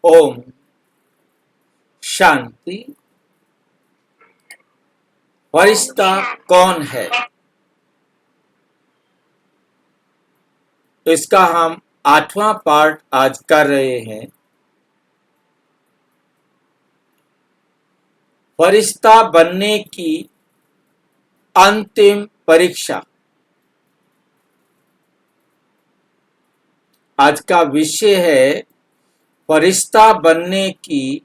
ओम शांति। फरिश्ता कौन है, इसका हम 8वां पार्ट आज कर रहे हैं। फरिश्ता बनने की अंतिम परीक्षा। आज का विषय है फरिश्ता बनने की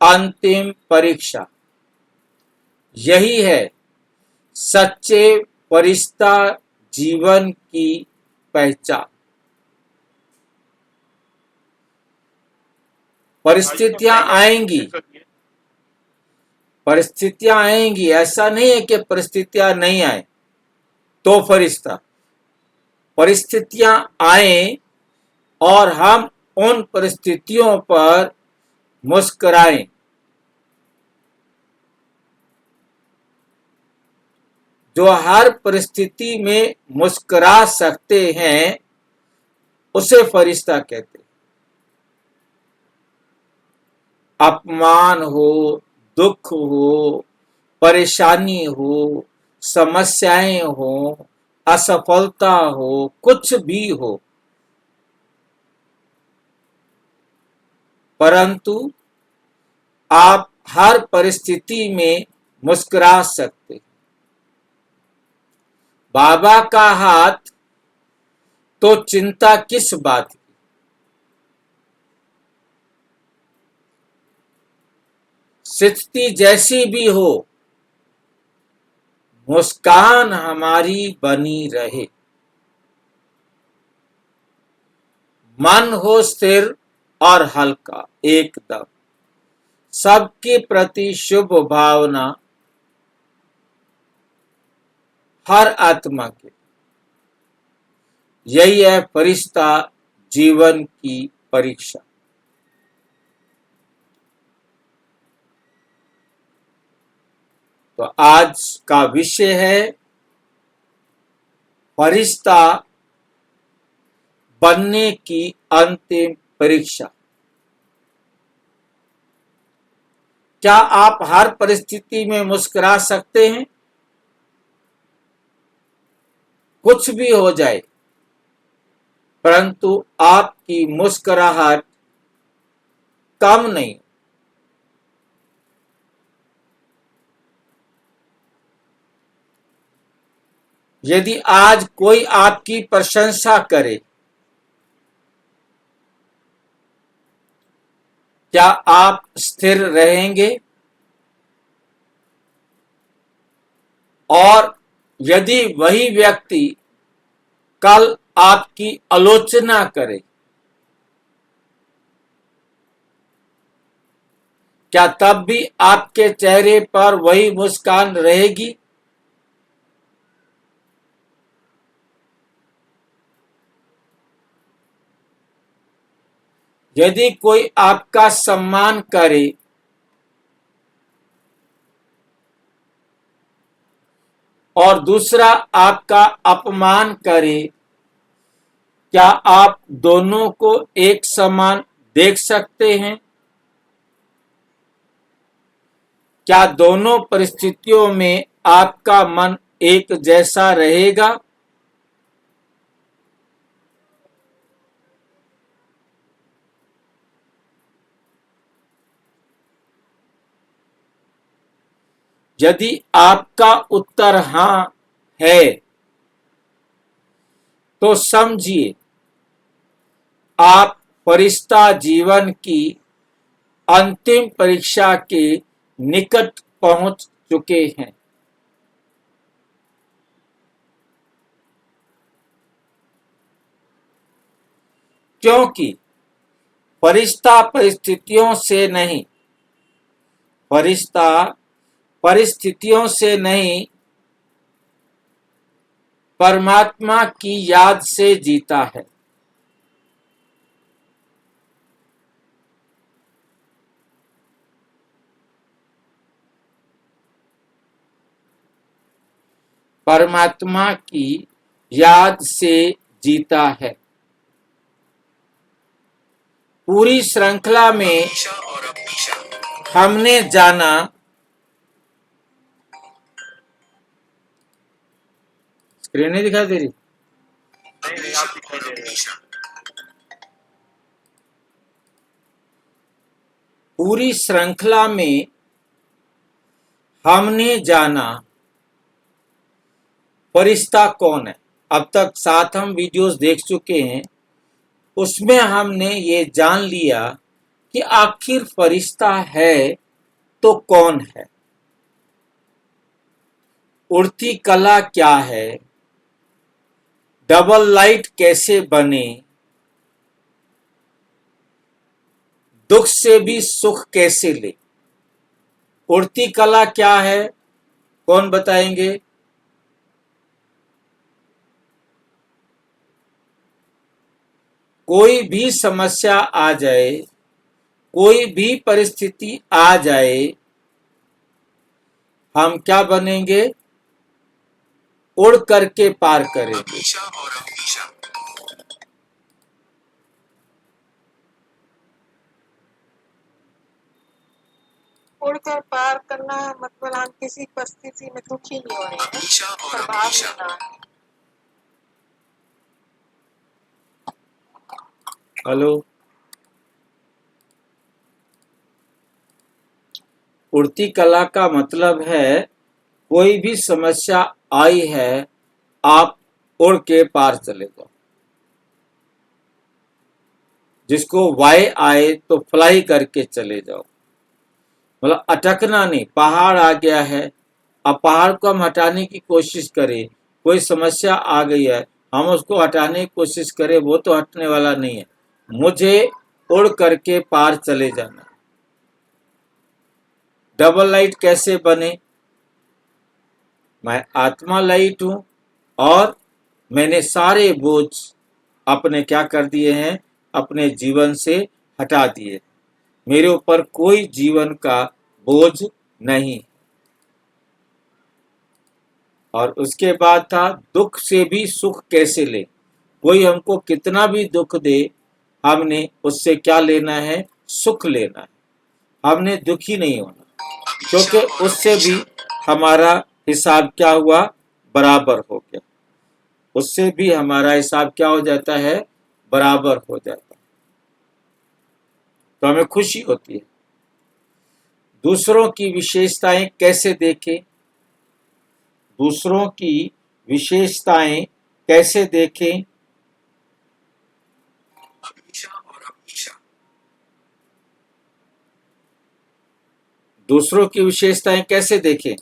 अंतिम परीक्षा। यही है सच्चे फरिश्ता जीवन की पहचान। परिस्थितियां आएंगी, ऐसा नहीं है कि परिस्थितियां नहीं आए तो फरिश्ता। परिस्थितियां आए और हम उन परिस्थितियों पर मुस्कुराएं। जो हर परिस्थिति में मुस्कुरा सकते हैं उसे फरिश्ता कहते हैं। अपमान हो, दुख हो, परेशानी हो, समस्याएं हो, असफलता हो, कुछ भी हो, परंतु आप हर परिस्थिति में मुस्कुरा सकते। बाबा का हाथ तो चिंता किस बात की। स्थिति जैसी भी हो, मुस्कान हमारी बनी रहे। मन हो स्थिर और हल्का एकदम। सबके प्रति शुभ भावना हर आत्मा के। यही है फरिश्ता जीवन की परीक्षा। तो आज का विषय है फरिश्ता बनने की अंतिम परीक्षा। क्या आप हर परिस्थिति में मुस्कुरा सकते हैं? कुछ भी हो जाए, परंतु आपकी मुस्कुराहट कम नहीं। यदि आज कोई आपकी प्रशंसा करे, क्या आप स्थिर रहेंगे? और यदि वही व्यक्ति कल आपकी आलोचना करे, क्या तब भी आपके चेहरे पर वही मुस्कान रहेगी? यदि कोई आपका सम्मान करे और दूसरा आपका अपमान करे, क्या आप दोनों को एक समान देख सकते हैं? क्या दोनों परिस्थितियों में आपका मन एक जैसा रहेगा? यदि आपका उत्तर हां है तो समझिए आप फरिश्ता जीवन की अंतिम परीक्षा के निकट पहुंच चुके हैं। क्योंकि फरिश्ता परिस्थितियों से नहीं, फरिश्ता परिस्थितियों से नहीं, परमात्मा की याद से जीता है। परमात्मा की याद से जीता है। पूरी श्रृंखला में हमने जाना स्क्रीन नहीं दिखाई दे रही। पूरी श्रृंखला में हमने जाना फरिश्ता कौन है। अब तक 7 हम वीडियोस देख चुके हैं, उसमें हमने ये जान लिया कि आखिर फरिश्ता है तो कौन है, उड़ती कला क्या है, डबल लाइट कैसे बने, दुख से भी सुख कैसे ले। उड़ती कला क्या है, कौन बताएंगे? कोई भी समस्या आ जाए, कोई भी परिस्थिति आ जाए, हम क्या बनेंगे? उड़ करके पार करेंगे। उड़कर पार करना मतलब हम किसी परिस्थिति में दुखी नहीं हो रहे हैं, प्रभाव लेना। हेलो, उड़ती कला का मतलब है कोई भी समस्या आई है, आप उड़ के पार चले जाओ। जिसको वाई आए तो फ्लाई करके चले जाओ, मतलब अटकना नहीं। पहाड़ आ गया है, अब पहाड़ को हम हटाने की कोशिश करें, कोई समस्या आ गई है, हम उसको हटाने की कोशिश करें, वो तो हटने वाला नहीं है। मुझे उड़ करके पार चले जाना। डबल लाइट कैसे बने? मैं आत्मा लाइट हूं और मैंने सारे बोझ अपने क्या कर दिए हैं, अपने जीवन से हटा दिए। मेरे ऊपर कोई जीवन का बोझ नहीं। और उसके बाद था दुख से भी सुख कैसे ले। कोई हमको कितना भी दुख दे, हमने उससे क्या लेना है? सुख लेना है। हमने दुखी नहीं होना, क्योंकि उससे भी हमारा हिसाब क्या हुआ? बराबर हो गया। उससे भी हमारा हिसाब क्या हो जाता है? बराबर हो जाता है। तो हमें खुशी होती है। दूसरों की विशेषताएं कैसे देखें? दूसरों की विशेषताएं कैसे देखें? दूसरों की विशेषताएं कैसे देखें?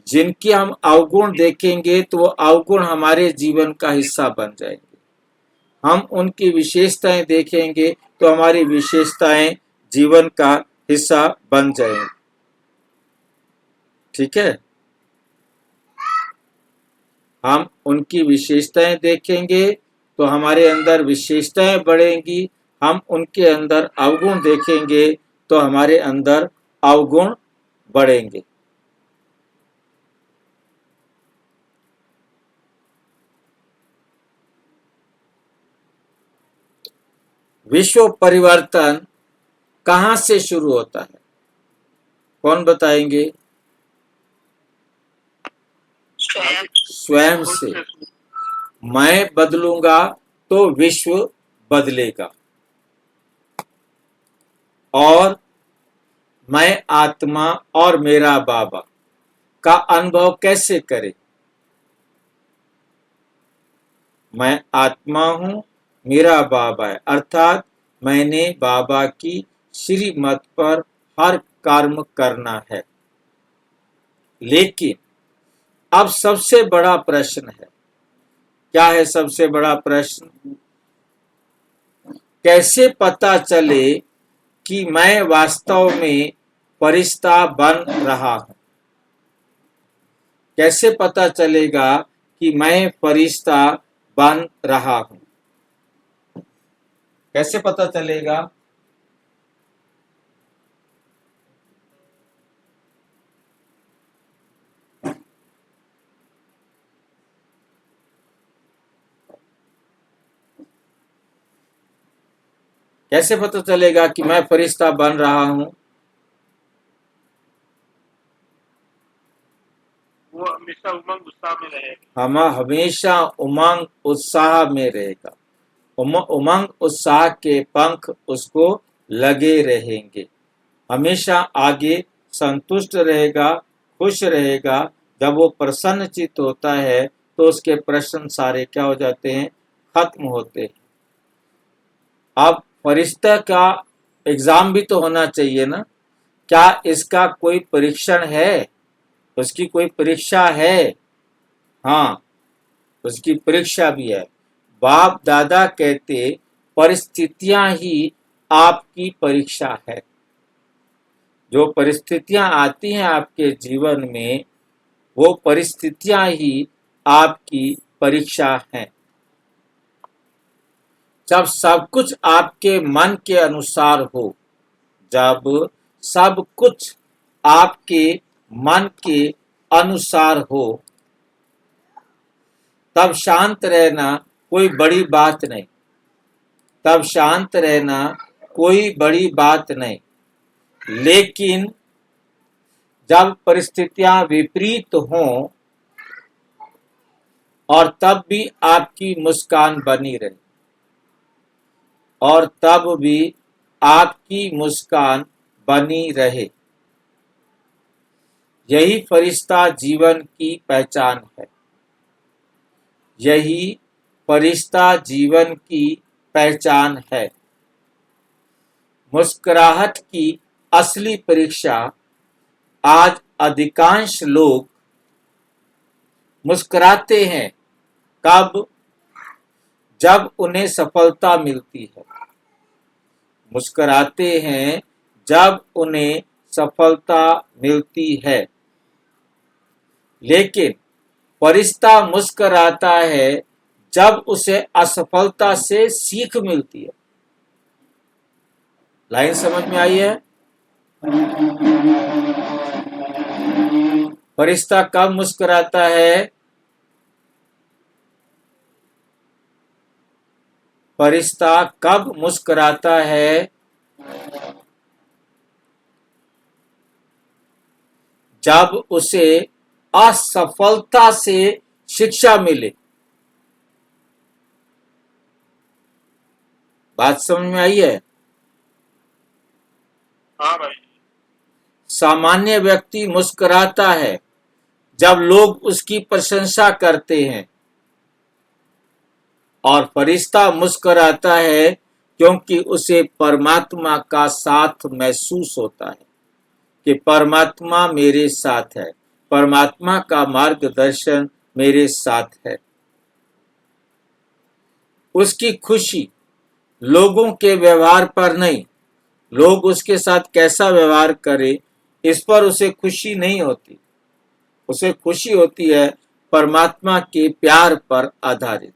जिनकी हम अवगुण देखेंगे तो वो अवगुण हमारे जीवन का हिस्सा बन जाएंगे। हम उनकी विशेषताएं देखेंगे तो हमारी विशेषताएं जीवन का हिस्सा बन जाएंगी। ठीक है, हम उनकी विशेषताएं देखेंगे तो हमारे अंदर विशेषताएं बढ़ेंगी। हम उनके अंदर अवगुण देखेंगे तो हमारे अंदर अवगुण बढ़ेंगे। विश्व परिवर्तन कहां से शुरू होता है? कौन बताएंगे? स्वयं से। मैं बदलूंगा तो विश्व बदलेगा। और मैं आत्मा और मेरा बाबा का अनुभव कैसे करें? मैं आत्मा हूं, मेरा बाबा है, अर्थात मैंने बाबा की श्रीमत पर हर कर्म करना है। लेकिन अब सबसे बड़ा प्रश्न है, क्या है सबसे बड़ा प्रश्न? कैसे पता चले कि मैं वास्तव में फरिश्ता बन रहा हूं? कैसे पता चलेगा कि मैं फरिश्ता बन रहा हूं? कैसे पता चलेगा? कैसे पता चलेगा कि मैं फरिश्ता बन रहा हूं? वो हमेशा उमंग उत्साह में रहेगा। हम हमेशा उमंग उत्साह में रहेगा। उमंग उत्साह के पंख उसको लगे रहेंगे। हमेशा आगे संतुष्ट रहेगा, खुश रहेगा। जब वो प्रसन्नचित्त होता है तो उसके प्रश्न सारे क्या हो जाते हैं? खत्म होते हैं। अब फरिश्ता का एग्जाम भी तो होना चाहिए ना। क्या इसका कोई परीक्षण है? उसकी कोई परीक्षा है? हाँ, उसकी परीक्षा भी है। बाप दादा कहते परिस्थितियां ही आपकी परीक्षा है। जो परिस्थितियां आती हैं आपके जीवन में, वो परिस्थितियां ही आपकी परीक्षा हैं। जब सब कुछ आपके मन के अनुसार हो, जब सब कुछ आपके मन के अनुसार हो, तब शांत रहना कोई बड़ी बात नहीं। तब शांत रहना कोई बड़ी बात नहीं। लेकिन जब परिस्थितियां विपरीत हों और तब भी आपकी मुस्कान बनी रहे, और तब भी आपकी मुस्कान बनी रहे, यही फरिश्ता जीवन की पहचान है। यही फरिश्ता जीवन की पहचान है। मुस्कुराहट की असली परीक्षा आज अधिकांश लोग मुस्कुराते हैं कब? जब उन्हें सफलता मिलती है। मुस्कुराते हैं जब उन्हें सफलता मिलती है। लेकिन फरिश्ता मुस्कुराता है जब उसे असफलता से सीख मिलती है। लाइन समझ में आई है? फरिश्ता कब मुस्कुराता है? फरिश्ता कब मुस्कुराता है? जब उसे असफलता से शिक्षा मिले। बात समझ में आई है? हाँ भाई। सामान्य व्यक्ति मुस्कुराता है जब लोग उसकी प्रशंसा करते हैं, और फरिश्ता मुस्कुराता है क्योंकि उसे परमात्मा का साथ महसूस होता है कि परमात्मा मेरे साथ है, परमात्मा का मार्गदर्शन मेरे साथ है। उसकी खुशी लोगों के व्यवहार पर नहीं, लोग उसके साथ कैसा व्यवहार करें इस पर उसे खुशी नहीं होती। उसे खुशी होती है परमात्मा के प्यार पर आधारित।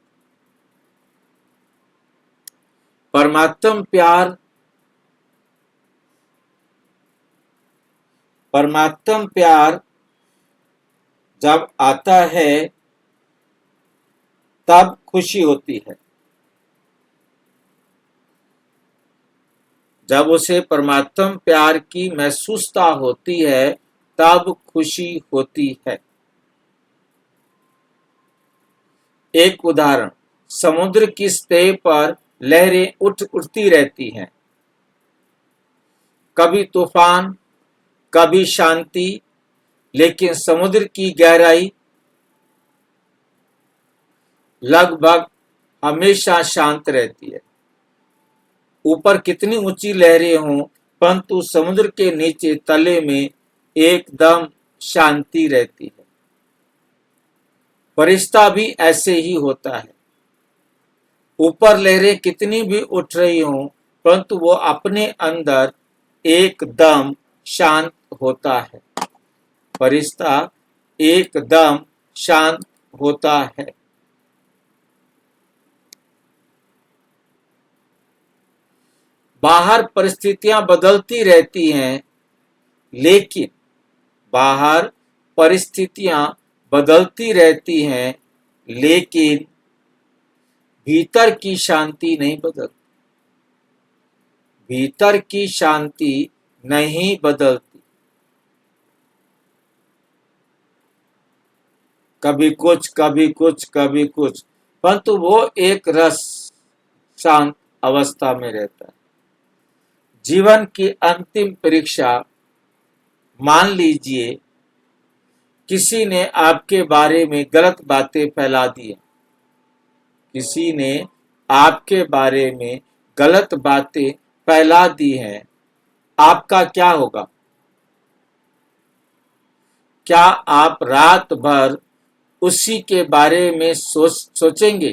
परमात्म प्यार जब आता है तब खुशी होती है। जब उसे परमात्म प्यार की महसूसता होती है तब खुशी होती है। एक उदाहरण, समुद्र की सतह पर लहरें उठती रहती हैं, कभी तूफान, कभी शांति, लेकिन समुद्र की गहराई लगभग हमेशा शांत रहती है। ऊपर कितनी ऊंची लहरें हों, परंतु समुद्र के नीचे तले में एकदम शांति रहती है। फरिश्ता भी ऐसे ही होता है। ऊपर लहरें कितनी भी उठ रही हों, परंतु वो अपने अंदर एकदम शांत होता है। फरिश्ता एकदम शांत होता है। बाहर परिस्थितियां बदलती रहती हैं, लेकिन बाहर परिस्थितियां बदलती रहती हैं, लेकिन भीतर की शांति नहीं बदलती। भीतर की शांति नहीं बदलती। कभी कुछ कभी कुछ कभी कुछ, परंतु वो एक रस शांत अवस्था में रहता है। जीवन की अंतिम परीक्षा, मान लीजिए किसी ने आपके बारे में गलत बातें फैला दिया, किसी ने आपके बारे में गलत बातें फैला दी हैं, आपका क्या होगा? क्या आप रात भर उसी के बारे में सोचेंगे?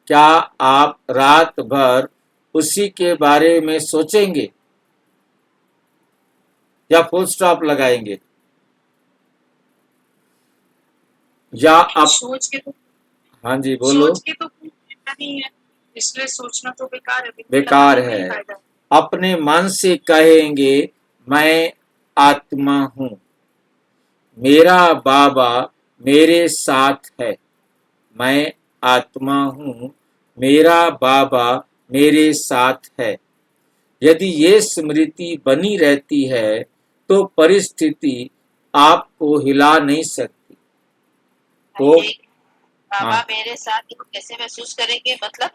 क्या आप रात भर उसी के बारे में सोचेंगे या फुल स्टॉप लगाएंगे? या आप सोच के तो हाँ जी बोलो। सोच के तो कुछ नहीं है, इसलिए सोचना तो बेकार है। बेकार है। अपने मन से कहेंगे मैं आत्मा हूँ, मेरा बाबा मेरे साथ है। मैं आत्मा हूँ, मेरा बाबा मेरे साथ है। यदि ये स्मृति बनी रहती है तो परिस्थिति आपको हिला नहीं सकती। तो बाबा मेरे साथ कैसे महसूस करेंगे? मतलब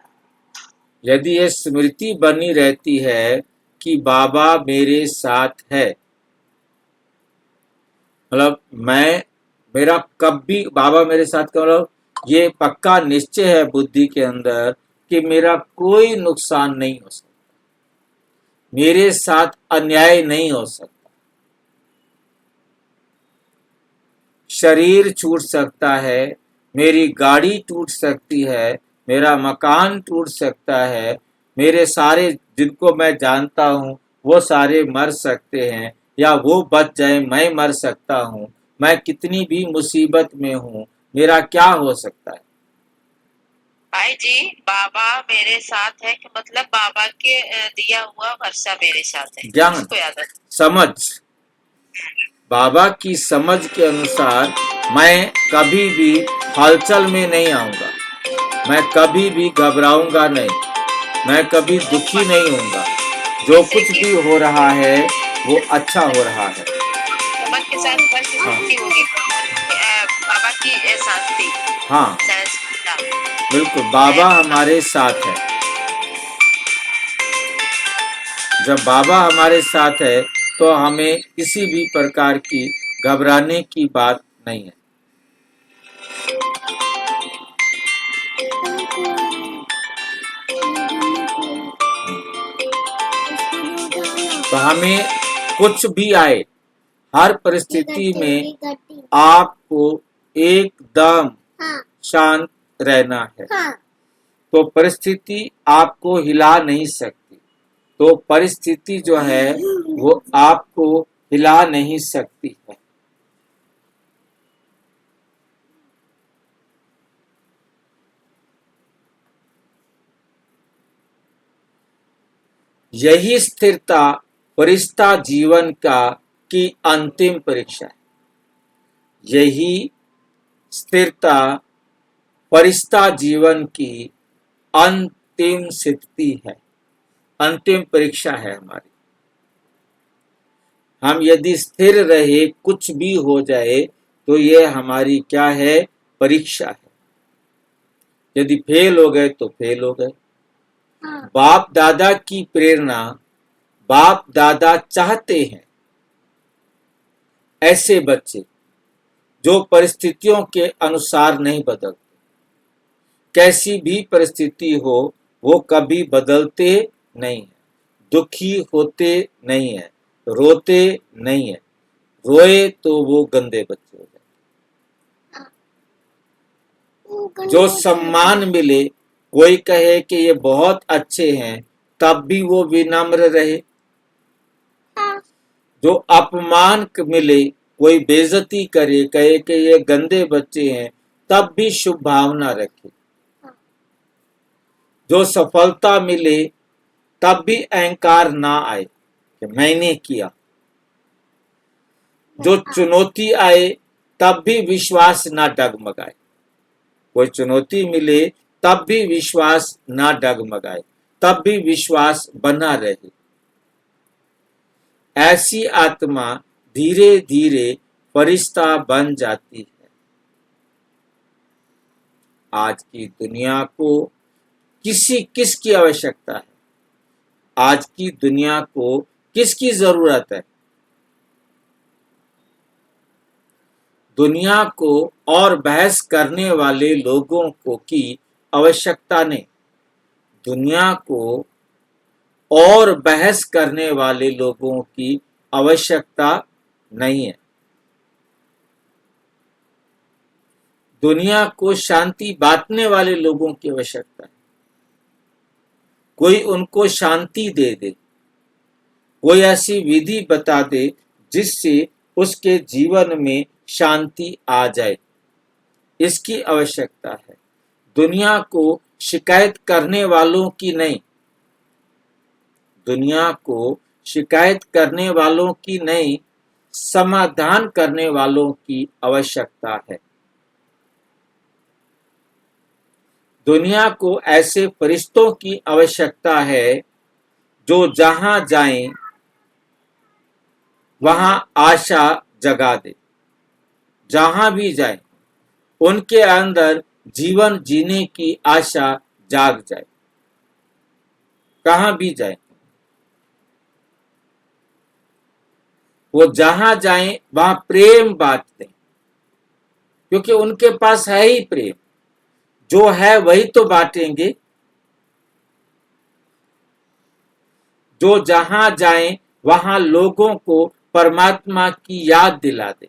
यदि ये स्मृति बनी रहती है कि बाबा मेरे साथ है, मतलब मेरा कभी बाबा मेरे साथ का मतलब ये पक्का निश्चय है बुद्धि के अंदर कि मेरा कोई नुकसान नहीं हो सकता, मेरे साथ अन्याय नहीं हो सकता। शरीर छूट सकता है, मेरी गाड़ी टूट सकती है, मेरा मकान टूट सकता है, मेरे सारे जिनको मैं जानता हूँ वो सारे मर सकते हैं, या वो बच जाए, मैं मर सकता हूँ। मैं कितनी भी मुसीबत में हूँ, मेरा क्या हो सकता है? भाई जी बाबा मेरे साथ है कि मतलब बाबा के दिया हुआ वर्षा मेरे साथ है। ज्ञान, इसको याद है। समझ, बाबा की समझ के अनुसार मैं कभी भी हलचल में नहीं आऊंगा, मैं कभी भी घबराऊंगा नहीं, मैं कभी दुखी नहीं होऊंगा। जो कुछ भी हो रहा है वो अच्छा हो रहा है। समझ के साथ शांति होगी, बाबा की शांति। हाँ बिल्कुल, बाबा हमारे साथ है। जब बाबा हमारे साथ है तो हमें किसी भी प्रकार की घबराने की बात नहीं है। तो हमें कुछ भी आए, हर परिस्थिति में आपको एकदम शांत रहना है। तो परिस्थिति आपको हिला नहीं सकती, तो परिस्थिति जो है वो आपको हिला नहीं सकती है। यही स्थिरता फरिश्ता जीवन की अंतिम परीक्षा है। यही स्थिरता फरिश्ता जीवन की अंतिम स्थिति है, अंतिम परीक्षा है हमारी। हम यदि स्थिर रहे, कुछ भी हो जाए, तो ये हमारी क्या है? परीक्षा है। यदि फेल हो गए तो फेल हो गए। बाप दादा की प्रेरणा, बाप दादा चाहते हैं ऐसे बच्चे जो परिस्थितियों के अनुसार नहीं बदलते। कैसी भी परिस्थिति हो वो कभी बदलते नहीं है, दुखी होते नहीं है, रोते नहीं है। रोए तो वो गंदे बच्चे हो जाते। जो सम्मान मिले, कोई कहे कि ये बहुत अच्छे हैं, तब भी वो विनम्र रहे। जो अपमान मिले, कोई बेइज्जती करे, कहे कि ये गंदे बच्चे हैं, तब भी शुभ भावना रखे। जो सफलता मिले, तब भी अहंकार ना आए कि मैंने किया। जो चुनौती आए, तब भी विश्वास ना डगमगाए। कोई चुनौती मिले तब भी विश्वास ना डगमगाए। तब भी विश्वास बना रहे। ऐसी आत्मा धीरे धीरे फरिश्ता बन जाती है। आज की दुनिया को किसकी आवश्यकता है? आज की दुनिया को किसकी जरूरत है? दुनिया को और बहस करने वाले लोगों को की आवश्यकता नहीं। दुनिया को और बहस करने वाले लोगों की आवश्यकता नहीं है। दुनिया को शांति बांटने वाले लोगों की आवश्यकता है। कोई उनको शांति दे दे, कोई ऐसी विधि बता दे जिससे उसके जीवन में शांति आ जाए, इसकी आवश्यकता है। दुनिया को शिकायत करने वालों की नहीं, दुनिया को शिकायत करने वालों की नहीं, समाधान करने वालों की आवश्यकता है। दुनिया को ऐसे फरिश्तों की आवश्यकता है जो जहां जाएं वहां आशा जगा दे। जहां भी जाएं उनके अंदर जीवन जीने की आशा जाग जाए। कहां भी जाएं, वो जहां जाएं वहां प्रेम बांट दें, क्योंकि उनके पास है ही प्रेम। जो है वही तो बांटेंगे। जो जहां जाएं वहां लोगों को परमात्मा की याद दिला दे,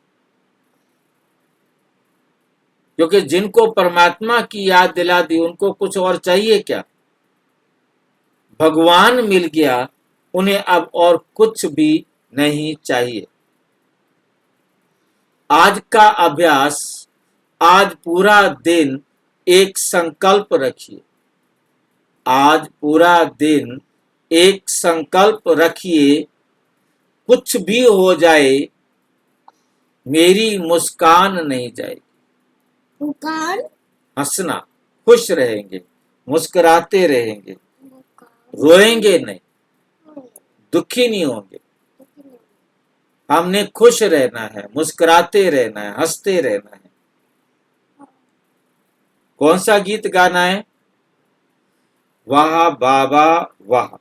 क्योंकि जिनको परमात्मा की याद दिला दी उनको कुछ और चाहिए क्या? भगवान मिल गया, उन्हें अब और कुछ भी नहीं चाहिए। आज का अभ्यास, आज पूरा दिन एक संकल्प रखिए। आज पूरा दिन एक संकल्प रखिए, कुछ भी हो जाए मेरी मुस्कान नहीं जाएगी। मुस्कान? हंसना, खुश रहेंगे, मुस्कुराते रहेंगे, रोएंगे नहीं, दुखी नहीं होंगे। हमने खुश रहना है, मुस्कुराते रहना है, हंसते रहना है। कौन सा गीत गाना है? वाह बाबा वाह,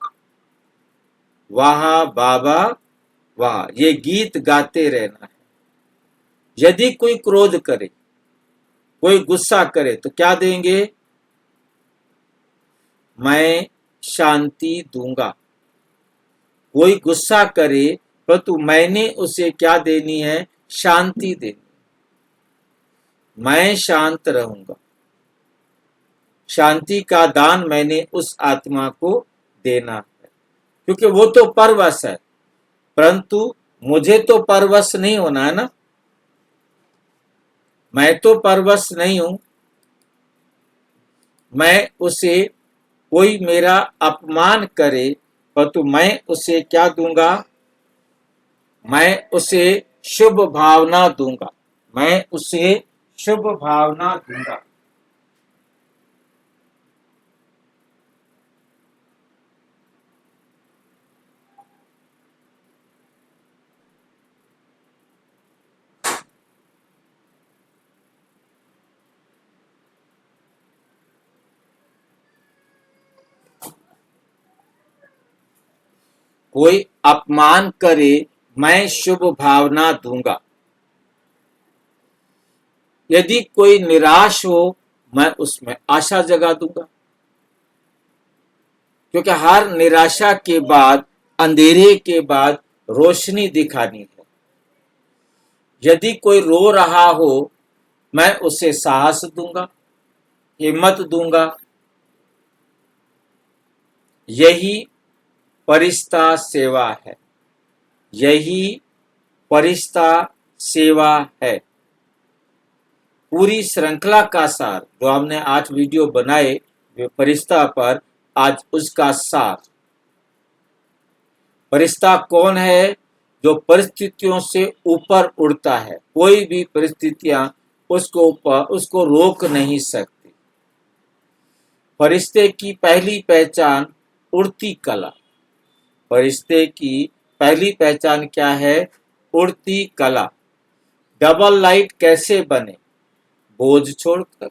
वाह बाबा वाह, ये गीत गाते रहना है। यदि कोई क्रोध करे, कोई गुस्सा करे तो क्या देंगे? मैं शांति दूंगा। कोई गुस्सा करे परंतु मैंने उसे क्या देनी है? शांति देनी। मैं शांत रहूंगा। शांति का दान मैंने उस आत्मा को देना है, क्योंकि वो तो परवश है, परंतु मुझे तो परवश नहीं होना है ना। मैं तो परवश नहीं हूं। मैं उसे, कोई मेरा अपमान करे परंतु मैं उसे क्या दूंगा? मैं उसे शुभ भावना दूंगा। मैं उसे शुभ भावना दूंगा। कोई अपमान करे, मैं शुभ भावना दूंगा। यदि कोई निराश हो, मैं उसमें आशा जगा दूंगा, क्योंकि हर निराशा के बाद, अंधेरे के बाद रोशनी दिखानी है। यदि कोई रो रहा हो, मैं उसे साहस दूंगा, हिम्मत दूंगा। यही फरिश्ता सेवा है। यही फरिश्ता सेवा है। पूरी श्रृंखला का सार जो हमने 8 वीडियो बनाए फरिश्ता पर, आज उसका सार। फरिश्ता कौन है? जो परिस्थितियों से ऊपर उड़ता है। कोई भी परिस्थितियां उसको रोक नहीं सकती। फरिश्ते की पहली पहचान उड़ती कला। फरिश्ते की पहली पहचान क्या है? उड़ती कला। डबल लाइट कैसे बने? बोझ छोड़कर।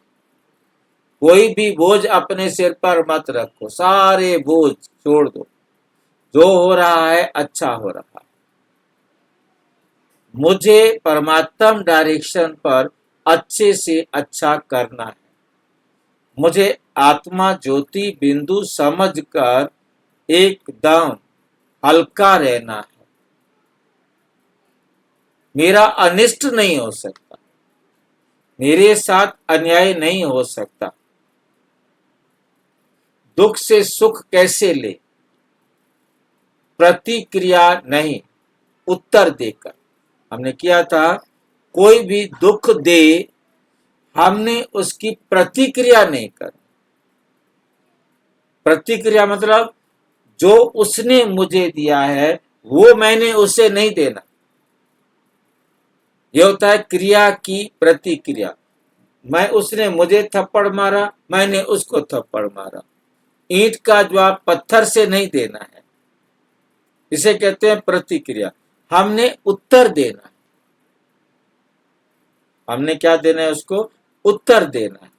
कोई भी बोझ अपने सिर पर मत रखो, सारे बोझ छोड़ दो। जो हो रहा है अच्छा हो रहा है। मुझे परमात्म डायरेक्शन पर अच्छे से अच्छा करना है। मुझे आत्मा ज्योति बिंदु समझकर एकदम हल्का रहना है। मेरा अनिष्ट नहीं हो सकता, मेरे साथ अन्याय नहीं हो सकता। दुख से सुख कैसे ले? प्रतिक्रिया नहीं, उत्तर देकर। हमने किया था, कोई भी दुख दे, हमने उसकी प्रतिक्रिया नहीं कर। प्रतिक्रिया मतलब जो उसने मुझे दिया है वो मैंने उसे नहीं देना। यह होता है क्रिया की प्रतिक्रिया। उसने मुझे थप्पड़ मारा, मैंने उसको थप्पड़ मारा। ईंट का जवाब पत्थर से नहीं देना है, इसे कहते हैं प्रतिक्रिया। हमने उत्तर देना है। हमने क्या देना है? उसको उत्तर देना है।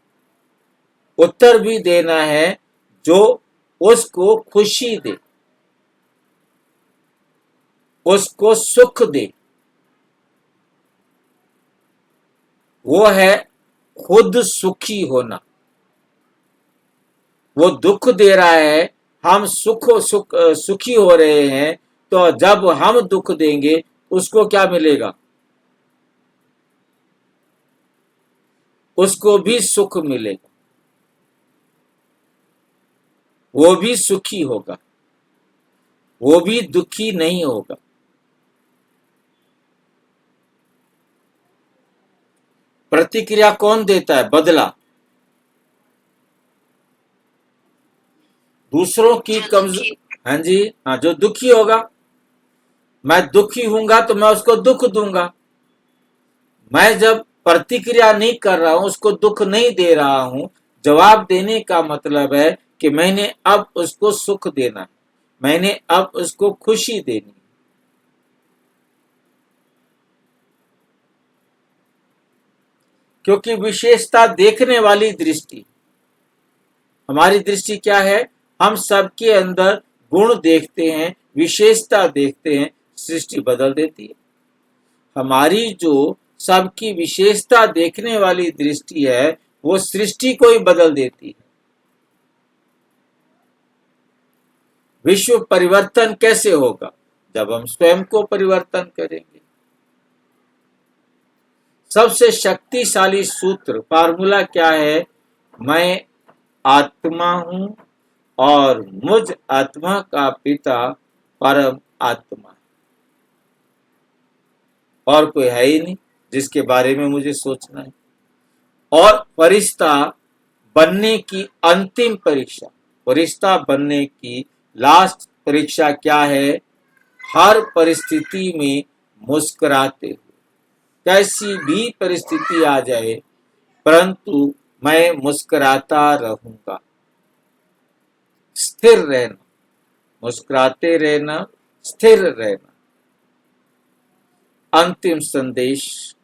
उत्तर भी देना है जो उसको खुशी दे, उसको सुख दे। वो है खुद सुखी होना। वो दुख दे रहा है, हम सुखी हो रहे हैं, तो जब हम दुख देंगे उसको क्या मिलेगा? उसको भी सुख मिलेगा, वो भी सुखी होगा, वो भी दुखी नहीं होगा। प्रतिक्रिया कौन देता है? बदला। दूसरों की कमजोरी। हाँ जी, हाँ, जो दुखी होगा। मैं दुखी हूंगा तो मैं उसको दुख दूंगा। मैं जब प्रतिक्रिया नहीं कर रहा हूं, उसको दुख नहीं दे रहा हूं, जवाब देने का मतलब है कि मैंने अब उसको सुख देना, मैंने अब उसको खुशी देनी। क्योंकि विशेषता देखने वाली दृष्टि, हमारी दृष्टि क्या है? हम सबके अंदर गुण देखते हैं, विशेषता देखते हैं, सृष्टि बदल देती है। हमारी जो सबकी विशेषता देखने वाली दृष्टि है वो सृष्टि को ही बदल देती है। विश्व परिवर्तन कैसे होगा? जब हम स्वयं को परिवर्तन करेंगे। सबसे शक्तिशाली सूत्र, फार्मूला क्या है? मैं आत्मा हूं और मुझ आत्मा का पिता परम आत्मा है, और कोई है ही नहीं जिसके बारे में मुझे सोचना है। और फरिश्ता बनने की अंतिम परीक्षा, फरिश्ता बनने की लास्ट परीक्षा क्या है? हर परिस्थिति में मुस्कुराते हुए, कैसी भी परिस्थिति आ जाए परंतु मैं मुस्कुराता रहूंगा। स्थिर रहना, मुस्कुराते रहना, स्थिर रहना। अंतिम संदेश,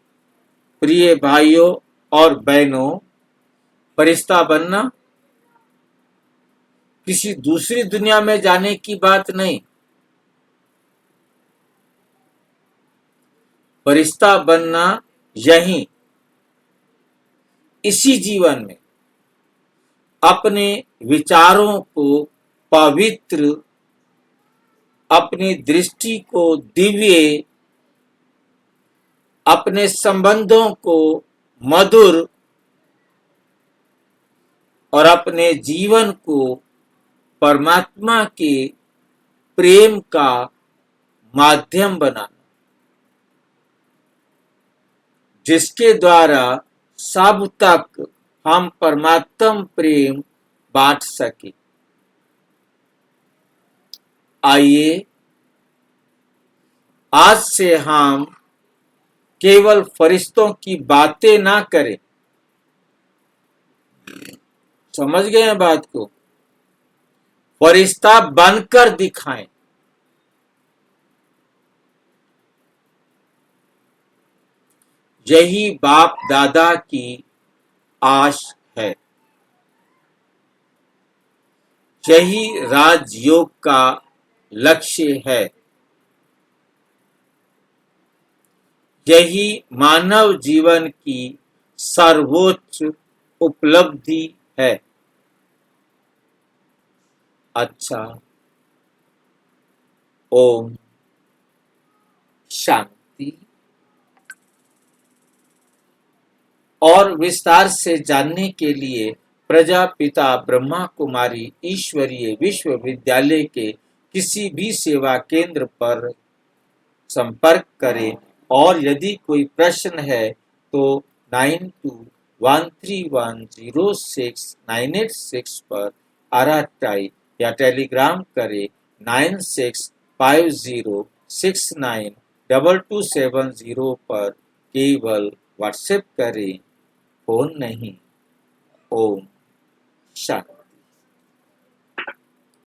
प्रिय भाइयों और बहनों, फरिश्ता बनना किसी दूसरी दुनिया में जाने की बात नहीं। फरिश्ता बनना यहीं, इसी जीवन में अपने विचारों को पवित्र, अपनी दृष्टि को दिव्य, अपने संबंधों को मधुर और अपने जीवन को परमात्मा के प्रेम का माध्यम बनाना, जिसके द्वारा सब तक हम परमात्म प्रेम बांट सके। आइए आज से हम केवल फरिश्तों की बातें ना करें। समझ गए हैं बात को? फरिश्ता बनकर दिखाएं। यही बाप दादा की आश है। यही राजयोग का लक्ष्य है। यही मानव जीवन की सर्वोच्च उपलब्धि है। अच्छा, ओम शांति। और विस्तार से जानने के लिए प्रजापिता ब्रह्मा कुमारी ईश्वरीय विश्वविद्यालय के किसी भी सेवा केंद्र पर संपर्क करें और यदि कोई प्रश्न है तो 9213106986 पर आरटीआई या टेलीग्राम करें 9650692270 पर केवल व्हाट्सएप करें, फोन नहीं। ओम शांति।